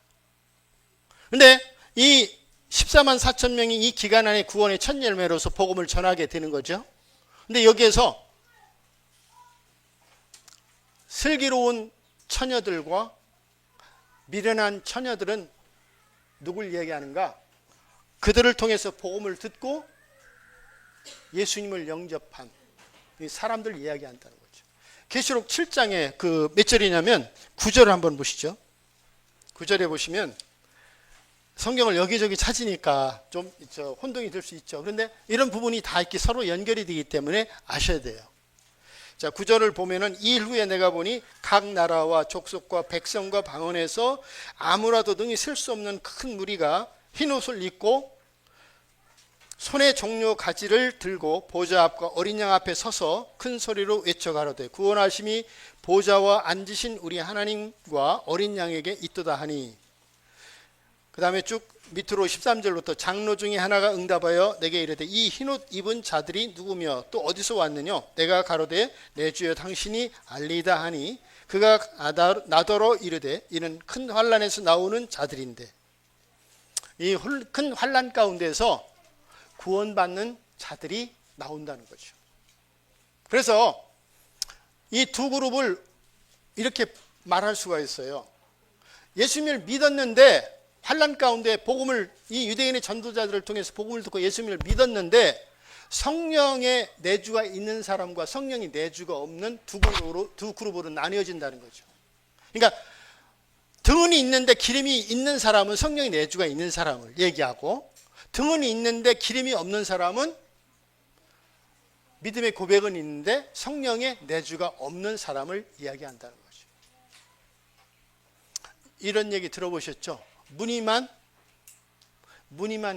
근데 이 14만 4천 명이 이 기간 안에 구원의 첫 열매로서 복음을 전하게 되는 거죠. 근데 여기에서 슬기로운 처녀들과 미련한 처녀들은 누굴 얘기하는가? 그들을 통해서 복음을 듣고 예수님을 영접한 이 사람들 이야기한다는 거죠. 계시록 7장에 그 몇 절이냐면 9절을 한번 보시죠. 9절에 보시면 성경을 여기저기 찾으니까 좀 혼동이 될 수 있죠. 그런데 이런 부분이 다 이렇게 서로 연결이 되기 때문에 아셔야 돼요. 자, 9절을 보면은 이 일 후에 내가 보니 각 나라와 족속과 백성과 방언에서 아무라도 등이 셀 수 없는 큰 무리가 흰옷을 입고 손에 종려 가지를 들고 보좌 앞과 어린 양 앞에 서서 큰 소리로 외쳐 가로되 구원하심이 보좌와 앉으신 우리 하나님과 어린 양에게 있도다 하니. 그 다음에 쭉 밑으로 13절부터 장로 중에 하나가 응답하여 내게 이르되 이 흰옷 입은 자들이 누구며 또 어디서 왔느냐? 내가 가로되 내 주여 당신이 알리다 하니 그가 나더러 이르되 이는 큰 환란에서 나오는 자들인데. 이 큰 환란 가운데서 구원받는 자들이 나온다는 거죠. 그래서 이 두 그룹을 이렇게 말할 수가 있어요. 예수님을 믿었는데 환란 가운데 복음을 이 유대인의 전도자들을 통해서 복음을 듣고 예수님을 믿었는데 성령의 내주가 있는 사람과 성령이 내주가 없는 두 그룹으로 나뉘어진다는 거죠. 그러니까 등은이 있는데 기름이 있는 사람은 성령의 내주가 있는 사람을 얘기하고, 등은이 있는데 기름이 없는 사람은 믿음의 고백은 있는데 성령의 내주가 없는 사람을 이야기한다는 거죠. 이런 얘기 들어보셨죠? 무늬만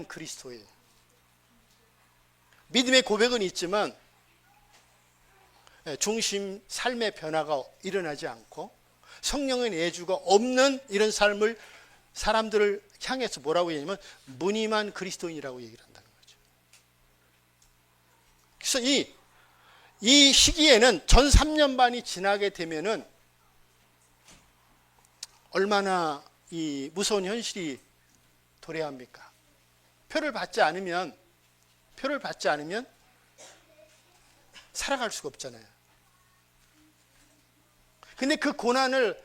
그리스도예요. 믿음의 고백은 있지만 중심 삶의 변화가 일어나지 않고 성령의 내주가 없는 이런 삶을 사람들을 향해서 뭐라고 얘기하냐면 무늬만 그리스도인이라고 얘기를 한다는 거죠. 그래서 이 시기에는 전 3년 반이 지나게 되면은 얼마나 이 무서운 현실이 도래합니까? 표를 받지 않으면 살아갈 수가 없잖아요. 근데 그 고난을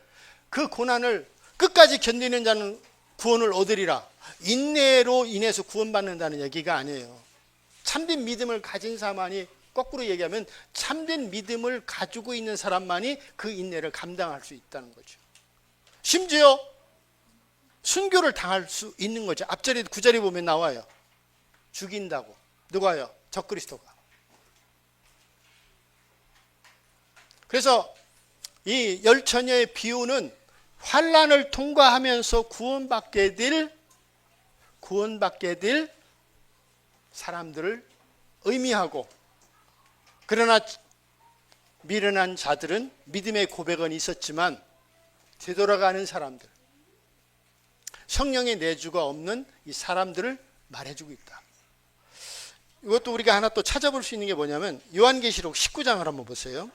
끝까지 견디는 자는 구원을 얻으리라. 인내로 인해서 구원받는다는 얘기가 아니에요. 참된 믿음을 가진 사람만이, 거꾸로 얘기하면 참된 믿음을 가지고 있는 사람만이 그 인내를 감당할 수 있다는 거죠. 심지어 순교를 당할 수 있는 거죠. 앞절에 9절에 보면 나와요. 죽인다고. 누가요? 적그리스도가. 그래서 이 열 처녀의 비유는 환란을 통과하면서 구원받게 될 사람들을 의미하고, 그러나 미련한 자들은 믿음의 고백은 있었지만 되돌아가는 사람들, 성령의 내주가 없는 이 사람들을 말해주고 있다. 이것도 우리가 하나 또 찾아볼 수 있는 게 뭐냐면 요한계시록 19장을 한번 보세요.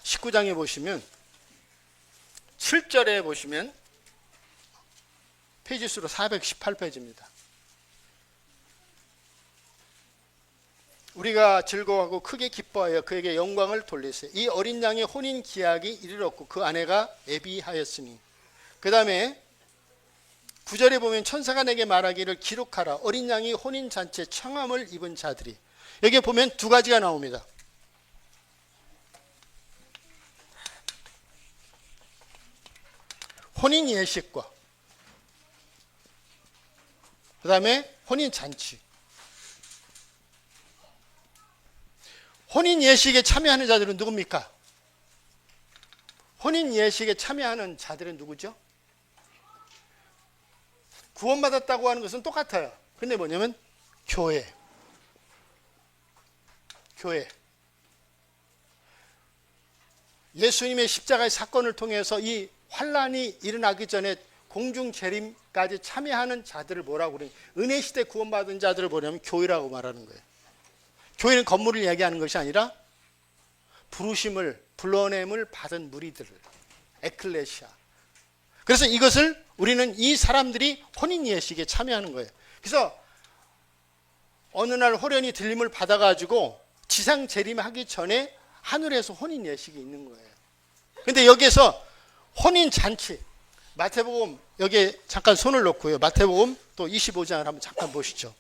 19장에 보시면 7절에 보시면 페이지 수로 418페이지입니다. 우리가 즐거워하고 크게 기뻐하여 그에게 영광을 돌리세요. 이 어린 양의 혼인 기약이 이르렀고 그 아내가 애비하였으니. 그 다음에 9절에 보면 천사가 내게 말하기를 기록하라. 어린 양이 혼인 잔치에 청함을 입은 자들이. 여기에 보면 두 가지가 나옵니다. 혼인 예식과 그 다음에 혼인 잔치. 혼인 예식에 참여하는 자들은 누굽니까? 혼인 예식에 참여하는 자들은 누구죠? 구원받았다고 하는 것은 똑같아요. 근데 뭐냐면 교회. 예수님의 십자가의 사건을 통해서 이 환란이 일어나기 전에 공중 재림까지 참여하는 자들을 뭐라고 그러냐? 은혜 시대 구원받은 자들을 뭐냐면 교회라고 말하는 거예요. 교회는 건물을 이야기하는 것이 아니라 부르심을, 불러냄을 받은 무리들을, 에클레시아. 그래서 이것을 우리는 이 사람들이 혼인 예식에 참여하는 거예요. 그래서 어느 날 호련히 들림을 받아가지고 지상 재림하기 전에 하늘에서 혼인 예식이 있는 거예요. 근데 여기에서 혼인 잔치, 마태복음 여기에 잠깐 손을 놓고요. 마태복음 또 25장을 한번 잠깐 보시죠.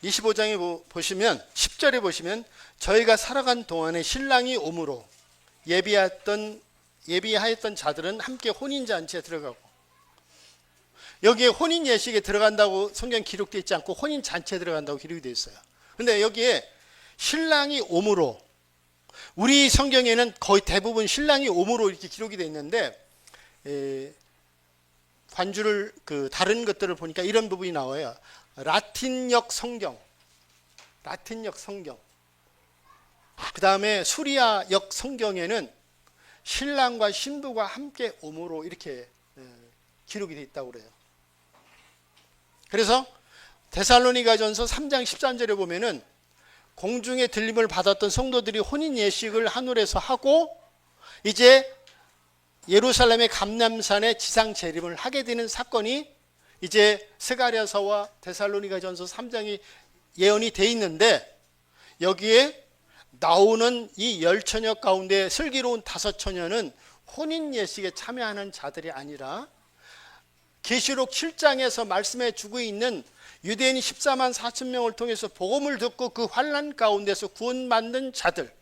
(25장에) 보시면 10절에 보시면 저희가 살아간 동안에 신랑이 오므로 예비하였던 자들은 함께 혼인잔치에 들어가고, 여기에 혼인 예식에 들어간다고 성경 기록되어 있지 않고 혼인 잔치에 들어간다고 기록이 되어 있어요. 근데 여기에 신랑이 오므로, 우리 성경에는 거의 대부분 신랑이 오므로 이렇게 기록이 되어 있는데 관주를 다른 것들을 보니까 이런 부분이 나와요. 라틴역 성경, 그 다음에 수리아역 성경에는 신랑과 신부가 함께 오므로 이렇게 기록이 되어 있다고 그래요. 그래서 데살로니가전서 3장 13절에 보면은 공중의 들림을 받았던 성도들이 혼인 예식을 하늘에서 하고 이제 예루살렘의 감람산에 지상 재림을 하게 되는 사건이 이제 스가랴서와 데살로니가전서 3장이 예언이 돼 있는데, 여기에 나오는 이 열처녀 가운데 슬기로운 5처녀는 혼인 예식에 참여하는 자들이 아니라 계시록 7장에서 말씀해 주고 있는 유대인 14만 4천 명을 통해서 복음을 듣고 그 환난 가운데서 구원받는 자들,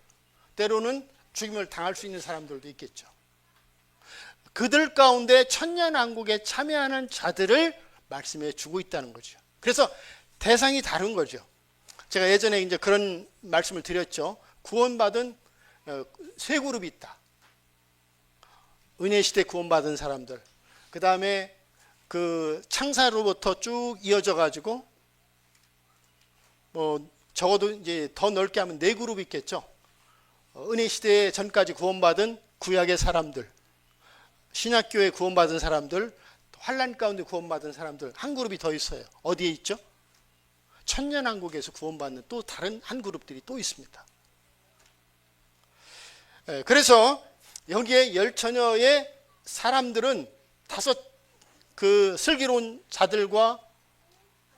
때로는 죽임을 당할 수 있는 사람들도 있겠죠. 그들 가운데 천년왕국에 참여하는 자들을 말씀해 주고 있다는 거죠. 그래서 대상이 다른 거죠. 제가 예전에 이제 그런 말씀을 드렸죠. 구원받은 세 그룹이 있다. 은혜 시대 구원받은 사람들, 그 다음에 그 창사로부터 쭉 이어져 가지고 적어도 이제 더 넓게 하면 네 그룹이 있겠죠. 은혜 시대 전까지 구원받은 구약의 사람들, 신약교회 구원받은 사람들, 환난 가운데 구원받은 사람들, 한 그룹이 더 있어요. 어디에 있죠? 천년왕국에서 구원받는 또 다른 한 그룹들이 또 있습니다. 그래서 여기에 열처녀의 사람들은 그 슬기로운 자들과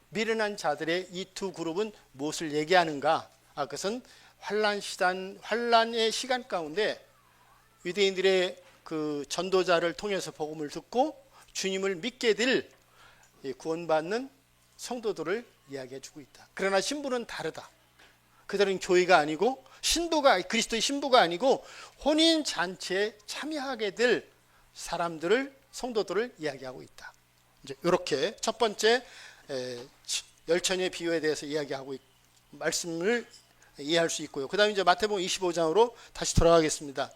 미련한 자들의 이 두 그룹은 무엇을 얘기하는가? 그것은 환란의 시간 가운데 유대인들의 그 전도자를 통해서 복음을 듣고 주님을 믿게 될 구원받는 성도들을 이야기해 주고 있다. 그러나 신부는 다르다. 그들은 교회가 아니고 그리스도의 신부가 아니고 혼인 잔치에 참여하게 될 사람들을, 성도들을 이야기하고 있다. 이제 이렇게 첫 번째 열처녀의 비유에 대해서 이야기하고 말씀을 이해할 수 있고요. 그다음에 이제 마태복음 25장으로 다시 돌아가겠습니다.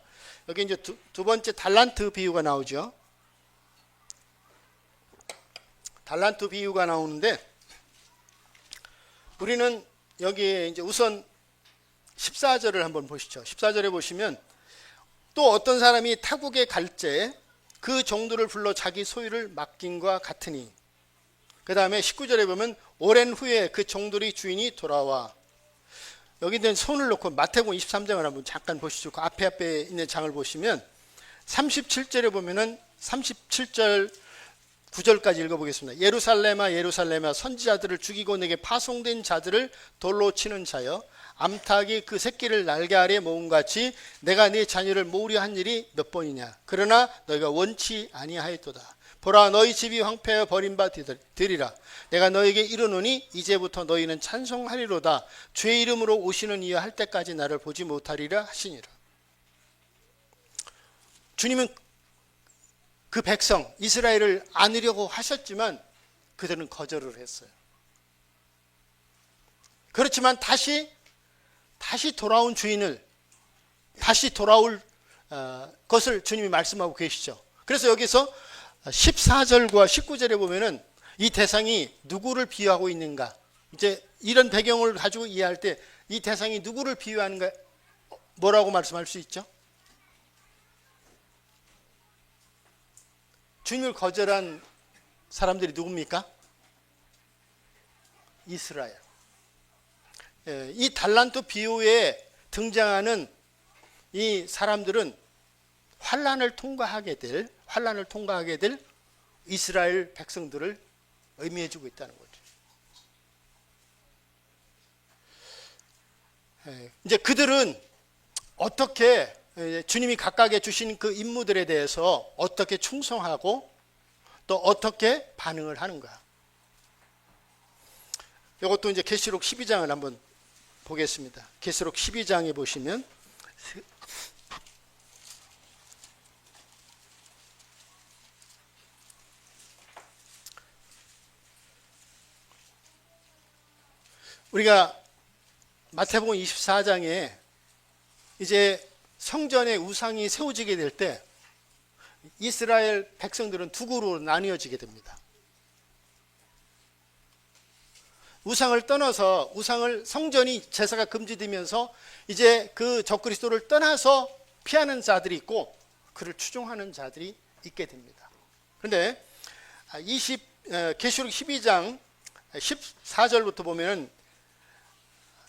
여기 이제 두 번째 달란트 비유가 나오죠. 달란트 비유가 나오는데, 우리는 여기에 이제 우선 14절을 한번 보시죠. 14절에 보시면 또 어떤 사람이 타국에 갈제 그 종들을 불러 자기 소유를 맡김과 같으니, 그 다음에 19절에 보면 오랜 후에 그 종들의 주인이 돌아와. 여기 있는 손을 놓고 마태복음 23장을 한번 잠깐 보시죠. 그 앞에 있는 장을 보시면 37절에 보면은 37절 9절까지 읽어보겠습니다. 예루살렘아 예루살렘아 선지자들을 죽이고 내게 파송된 자들을 돌로 치는 자여, 암탉이 그 새끼를 날개 아래 모음같이 내가 네 자녀를 모으려 한 일이 몇 번이냐. 그러나 너희가 원치 아니하였도다. 보라, 너희 집이 황폐하여 버림받으리라. 내가 너에게 이르노니 이제부터 너희는 찬송하리로다. 주의 이름으로 오시는 이여 할 때까지 나를 보지 못하리라 하시니라. 주님은 그 백성 이스라엘을 안으려고 하셨지만 그들은 거절을 했어요. 그렇지만 다시 돌아온 주인을, 다시 돌아올 것을 주님이 말씀하고 계시죠. 그래서 여기서 14절과 19절에 보면은 이 대상이 누구를 비유하고 있는가? 이제 이런 배경을 가지고 이해할 때 이 대상이 누구를 비유하는가, 뭐라고 말씀할 수 있죠? 주님을 거절한 사람들이 누굽니까? 이스라엘. 이 달란트 비유에 등장하는 이 사람들은 환란을 통과하게 될 이스라엘 백성들을 의미해 주고 있다는 거죠. 이제 그들은 어떻게 주님이 각각에 주신 그 임무들에 대해서 어떻게 충성하고 또 어떻게 반응을 하는가. 이것도 이제 계시록 12장을 한번 보겠습니다. 계시록 12장에 보시면 우리가 마태복음 24장에 이제 성전에 우상이 세워지게 될 때 이스라엘 백성들은 두 그룹으로 나뉘어지게 됩니다. 우상을 떠나서 성전이 제사가 금지되면서 이제 그 적그리스도를 떠나서 피하는 자들이 있고 그를 추종하는 자들이 있게 됩니다. 그런데 계시록 12장 14절부터 보면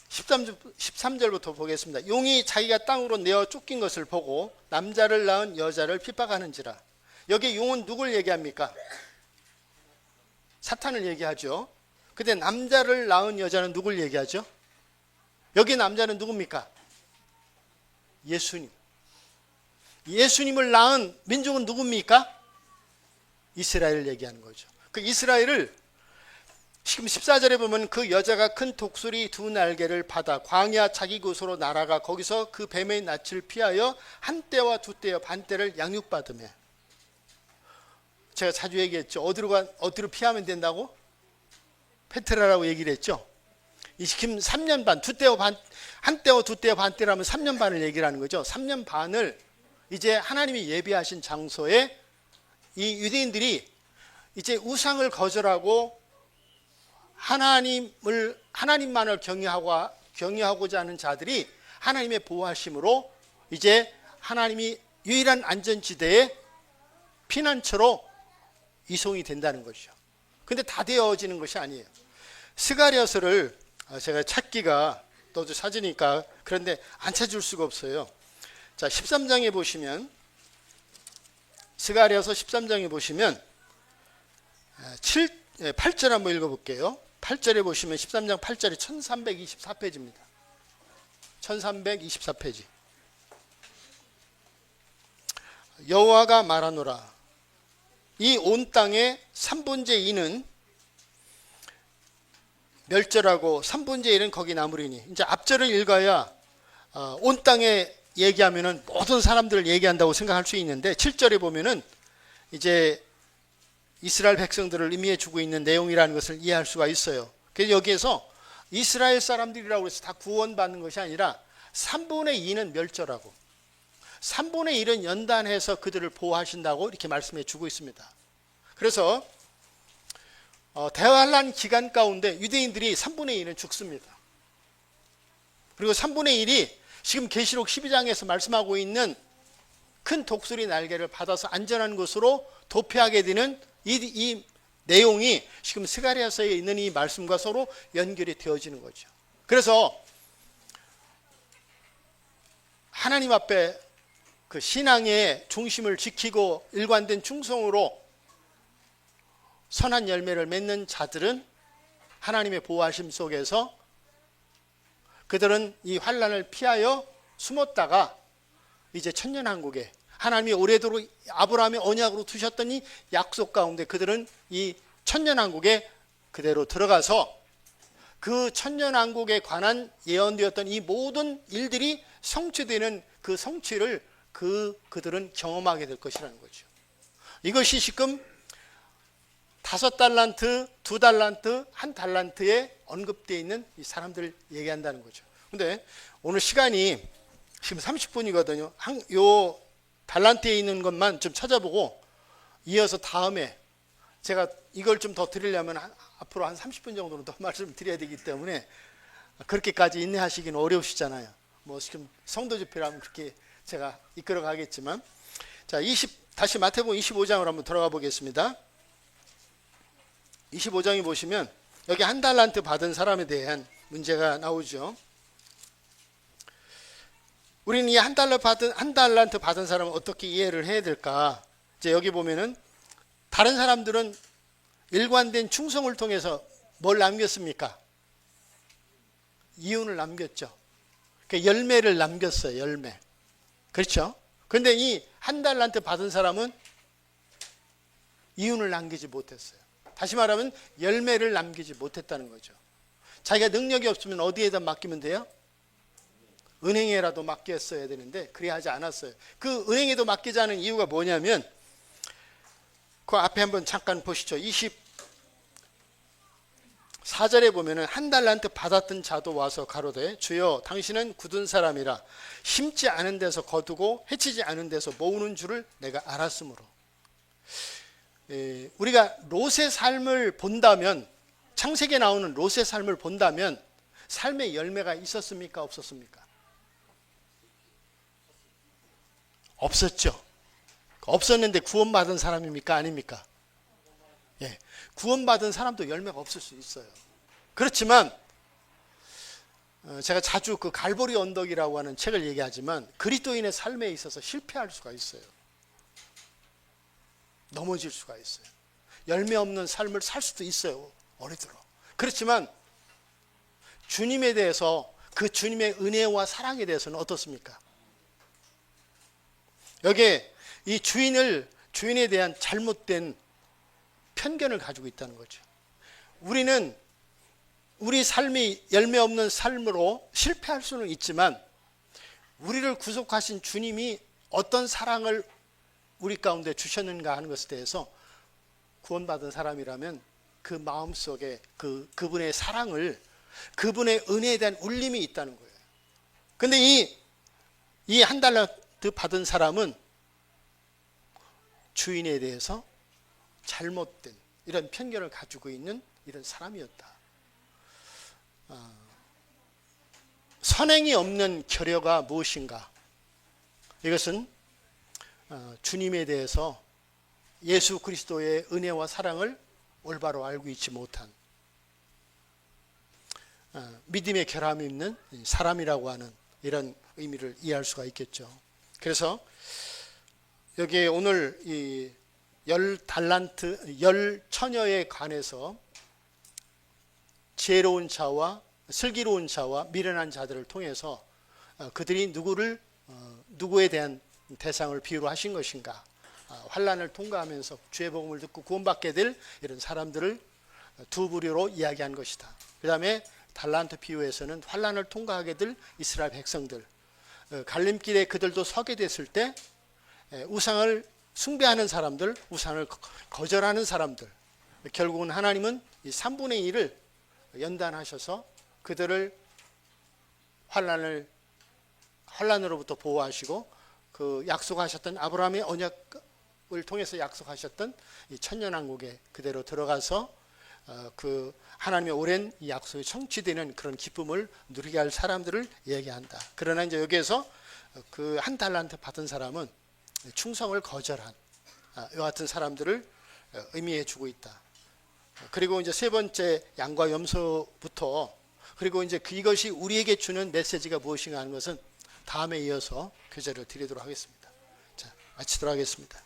13절부터 보겠습니다. 용이 자기가 땅으로 내어 쫓긴 것을 보고 남자를 낳은 여자를 핍박하는지라. 여기 용은 누굴 얘기합니까? 사탄을 얘기하죠. 근데 남자를 낳은 여자는 누굴 얘기하죠? 여기 남자는 누굽니까? 예수님. 예수님을 낳은 민족은 누굽니까? 이스라엘을 얘기하는 거죠. 그 이스라엘을 지금 14절에 보면 그 여자가 큰 독수리 두 날개를 받아 광야 자기 곳으로 날아가 거기서 그 뱀의 낯을 피하여 한 떼와 두 떼와 반 떼를 양육받으며. 제가 자주 얘기했죠. 어디로 피하면 된다고? 페트라라고 얘기를 했죠. 지금 3년 반, 한 떼와 두 떼와 반 떼라면 3년 반을 얘기를 하는 거죠. 3년 반을 이제 하나님이 예비하신 장소에 이 유대인들이 이제 우상을 거절하고 하나님만을 경외하고자 하는 자들이 하나님의 보호하심으로 이제 하나님이 유일한 안전지대에 피난처로 이송이 된다는 것이죠. 근데 다 되어지는 것이 아니에요. 스가랴서를 제가 찾기가 또 찾으니까 그런데 안 찾을 수가 없어요. 자, 13장에 보시면 스가랴서 13장에 보시면 8절 한번 읽어볼게요. 8절에 보시면 13장 8절이 1324페이지입니다. 1324페이지. 여호와가 말하노라. 이 온 땅의 3분의 2는 멸절하고 3분의 1은 거기 남으리니. 이제 앞절을 읽어야 온 땅에 얘기하면은 모든 사람들을 얘기한다고 생각할 수 있는데 7절에 보면은 이제 이스라엘 백성들을 의미해 주고 있는 내용이라는 것을 이해할 수가 있어요. 그래서 여기에서 이스라엘 사람들이라고 해서 다 구원받는 것이 아니라 3분의 2는 멸절하고 3분의 1은 연단해서 그들을 보호하신다고 이렇게 말씀해 주고 있습니다. 그래서 대환란 기간 가운데 유대인들이 3분의 1은 죽습니다. 그리고 3분의 1이 지금 계시록 12장에서 말씀하고 있는 큰 독수리 날개를 받아서 안전한 곳으로 도피하게 되는 이 내용이 지금 스가랴서에 있는 이 말씀과 서로 연결이 되어지는 거죠. 그래서 하나님 앞에 그 신앙의 중심을 지키고 일관된 충성으로 선한 열매를 맺는 자들은 하나님의 보호하심 속에서 그들은 이 환난을 피하여 숨었다가 이제 천년왕국에 하나님이 오래도록 아브라함의 언약으로 두셨던 이 약속 가운데 그들은 이 천년왕국에 그대로 들어가서 그 천년왕국에 관한 예언되었던 이 모든 일들이 성취되는 그 성취를 그들은 경험하게 될 것이라는 거죠. 이것이 지금 5달란트, 2달란트, 1달란트에 언급되어 있는 이 사람들을 얘기한다는 거죠. 근데 오늘 시간이 지금 30분이거든요. 요 달란트에 있는 것만 좀 찾아보고 이어서 다음에 제가 이걸 좀 더 드리려면 앞으로 한 30분 정도는 더 말씀을 드려야 되기 때문에 그렇게까지 인내하시기는 어려우시잖아요. 뭐 지금 성도 집회라면 그렇게 제가 이끌어 가겠지만, 자, 다시 마태복음 25장으로 한번 돌아가 보겠습니다. 25장에 보시면 여기 한 달란트 받은 사람에 대한 문제가 나오죠. 우리는 이 한 달란트 받은 사람을 어떻게 이해를 해야 될까? 이제 여기 보면은 다른 사람들은 일관된 충성을 통해서 뭘 남겼습니까? 이윤을 남겼죠. 그러니까 열매를 남겼어요. 열매. 그렇죠? 그런데 이 한 달란트 받은 사람은 이윤을 남기지 못했어요. 다시 말하면 열매를 남기지 못했다는 거죠. 자기가 능력이 없으면 어디에다 맡기면 돼요? 은행에라도 맡겼어야 되는데 그리 하지 않았어요. 그 은행에도 맡기지 않은 이유가 뭐냐면, 그 앞에 한번 잠깐 보시죠. 24절에 보면은 한 달란트 받았던 자도 와서 가로되 주여 당신은 굳은 사람이라 심지 않은 데서 거두고 해치지 않은 데서 모으는 줄을 내가 알았으므로. 우리가 롯의 삶을 본다면, 창세기에 나오는 롯의 삶을 본다면 삶의 열매가 있었습니까? 없었습니까? 없었죠. 없었는데 구원받은 사람입니까? 아닙니까? 예, 구원받은 사람도 열매가 없을 수 있어요. 그렇지만 제가 자주 그 갈보리 언덕이라고 하는 책을 얘기하지만 그리스도인의 삶에 있어서 실패할 수가 있어요. 넘어질 수가 있어요. 열매 없는 삶을 살 수도 있어요. 어리들어. 그렇지만 주님에 대해서, 그 주님의 은혜와 사랑에 대해서는 어떻습니까? 여기에 이 주인에 대한 잘못된 편견을 가지고 있다는 거죠. 우리는 우리 삶이 열매 없는 삶으로 실패할 수는 있지만 우리를 구속하신 주님이 어떤 사랑을 우리 가운데 주셨는가 하는 것에 대해서 구원받은 사람이라면 그 마음속에 그분의 사랑을, 그분의 은혜에 대한 울림이 있다는 거예요. 근데 이 한 달란트 받은 사람은 주인에 대해서 잘못된 이런 편견을 가지고 있는 이런 사람이었다. 선행이 없는 결여가 무엇인가? 이것은 주님에 대해서, 예수 그리스도의 은혜와 사랑을 올바로 알고 있지 못한 믿음의 결함이 있는 사람이라고 하는 이런 의미를 이해할 수가 있겠죠. 그래서 여기 오늘 이 10달란트, 10처녀에 관해서 지혜로운 자와 슬기로운 자와 미련한 자들을 통해서 그들이 누구에 대한 대상을 비유로 하신 것인가, 환난을 통과하면서 주의 복음을 듣고 구원받게 될 이런 사람들을 두 부류로 이야기한 것이다. 그 다음에 달란트 비유에서는 환난을 통과하게 될 이스라엘 백성들, 갈림길에 그들도 서게 됐을 때 우상을 숭배하는 사람들, 우상을 거절하는 사람들, 결국은 하나님은 이 3분의 1을 연단하셔서 그들을 환난으로부터 보호하시고 그 약속하셨던 아브라함의 언약을 통해서 약속하셨던 이 천년왕국에 그대로 들어가서 그 하나님의 오랜 이 약속이 성취되는 그런 기쁨을 누리게 할 사람들을 얘기한다. 그러나 이제 여기에서 그 한 달란트 받은 사람은 충성을 거절한 이와 같은 사람들을 의미해 주고 있다. 그리고 이제 세 번째 양과 염소부터, 그리고 이제 이것이 우리에게 주는 메시지가 무엇인가 하는 것은 다음에 이어서 교제를 드리도록 하겠습니다. 자, 마치도록 하겠습니다.